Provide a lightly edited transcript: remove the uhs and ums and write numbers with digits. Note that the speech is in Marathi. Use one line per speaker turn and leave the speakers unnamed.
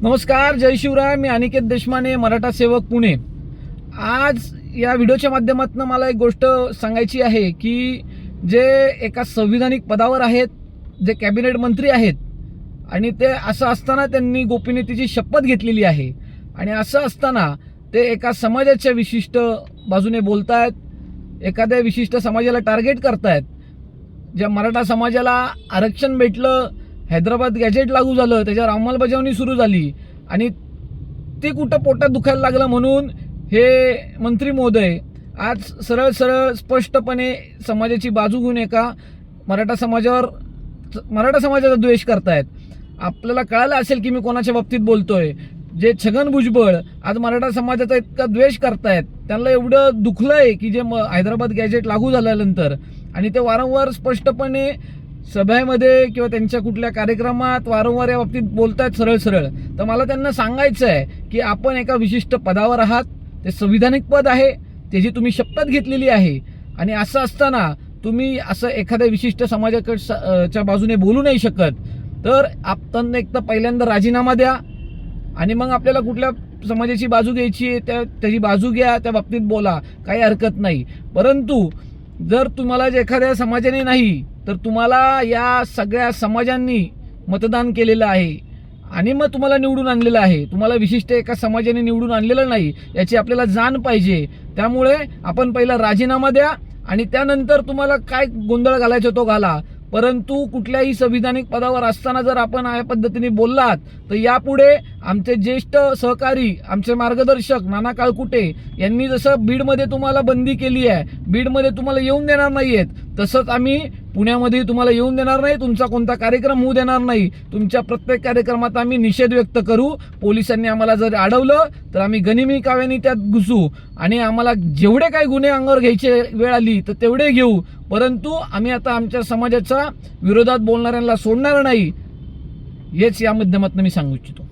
नमस्कार, जय शिवराय. मी अनिकेत देशमाने, मराठा सेवक, पुणे. आज या व्हिडिओच्या माध्यमातून मला एक गोष्ट सांगायची आहे की जे एका संविधानिक पदावर आहेत, जे कॅबिनेट मंत्री आहेत आणि ते असं असताना त्यांनी गोपनीयतेची शपथ घेतलेली आहे आणि असं असताना ते एका समाजाच्या विशिष्ट बाजूने बोलतायत, एखाद्या विशिष्ट समाजाला टार्गेट करतायत. ज्या मराठा समाजाला आरक्षण भेटलं, हैदराबाद गॅजेट लागू झालं, त्याच्यावर अंमलबजावणी सुरू झाली आणि ते कुठं पोटात दुखायला लागलं म्हणून हे मंत्री महोदय आज सरळ सरळ स्पष्टपणे समाजाची बाजू घेऊन एका मराठा समाजाचा द्वेष करतायत. आपल्याला कळालं असेल की मी कोणाच्या बाबतीत बोलतोय. जे छगन भुजबळ आज मराठा समाजाचा इतका द्वेष करतायत, त्यांना एवढं दुखलंय की जे हैदराबाद गॅजेट लागू झाल्यानंतर आणि ते वारंवार स्पष्टपणे सभेमध्ये किंवा त्यांच्या कुठल्या कार्यक्रमात वारंवार या बाबतीत बोलतायत सरळ सरळ. तर मला त्यांना सांगायचं आहे की आपण एका विशिष्ट पदावर आहात, ते संविधानिक पद आहे, त्याची तुम्ही शपथ घेतलेली आहे आणि असं असताना तुम्ही असं एखाद्या विशिष्ट समाजाच्या बाजूने बोलू नाही शकत. तर आपण एक तर पहिल्यांदा राजीनामा द्या आणि मग आपल्याला कुठल्या समाजाची बाजू घ्यायची आहे त्याची बाजू घ्या, त्या बाबतीत बोला, काही हरकत नाही. परंतु जर तुम्हाला एखाद्या समाजाने नाही तर तुम्हाला या सगळ्या समाजांनी मतदान केलेलं आहे आणि मग तुम्हाला निवडून आणलेलं आहे. तुम्हाला विशिष्ट एका समाजाने निवडून आणलेलं नाही याची आपल्याला जाण पाहिजे. त्यामुळे आपण पहिला राजीनामा द्या आणि त्यानंतर तुम्हाला काय गोंधळ घालायचा तो घाला. परंतु कुठल्याही संविधानिक पदावर असताना जर आपण या पद्धतीने बोललात तर यापुढे आमचे ज्येष्ठ सहकारी, आमचे मार्गदर्शक नाना काळकुटे यांनी जसं बीडमध्ये तुम्हाला बंदी केली आहे, बीडमध्ये तुम्हाला येऊन देणार नाहीयेत, तसंच आम्ही पुण्यामध्ये तुम्हाला येऊन देणार नाही, तुमचा कोणता कार्यक्रम होऊ देणार नाही. तुमच्या प्रत्येक कार्यक्रमात आम्ही निषेध व्यक्त करू. पोलिसांनी आम्हाला जर अडवलं तर आम्ही गनिमी काव्याने त्यात घुसू आणि आम्हाला जेवढे काही गुन्हे अंगावर घ्यायचे वेळ आली तर तेवढे घेऊ. परंतु आम्ही आता आमच्या समाजाच्या विरोधात बोलणाऱ्यांना सोडणार नाही, हेच या माध्यमातून मी सांगू इच्छितो.